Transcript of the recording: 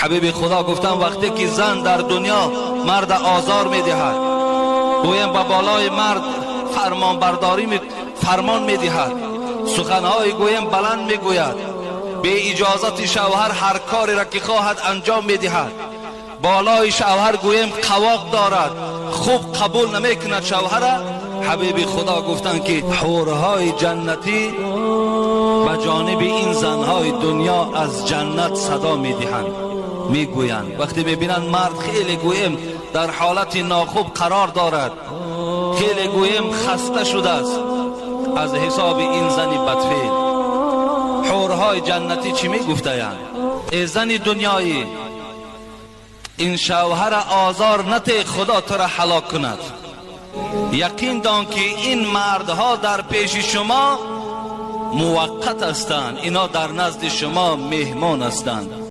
حبیب خدا گفتن وقتی که زن در دنیا مرد آزار میدهد، گویم با بالای مرد فرمان میدهد، سخنهای گویم بلند میگوید، به اجازت شوهر هر کاری را که خواهد انجام میدهد، بالای شوهر گویم قواق دارد، خوب قبول نمیکند شوهر. حبیب خدا گفتن که حورهای جنتی به جانب این زنهای دنیا از جنت صدا میدهند، میگویند وقتی میبینند مرد خیلی گویم در حالت ناخوب قرار دارد، خیلی گویم خسته شده است از حساب این زن بدفعل، حورهای جنتی چی میگفتند؟ ای زن دنیایی، این شوهر آزار نته، خدا تو را هلاک کند. یقین دان که این مردها در پیش شما موقت هستند، اینا در نزد شما مهمان هستند.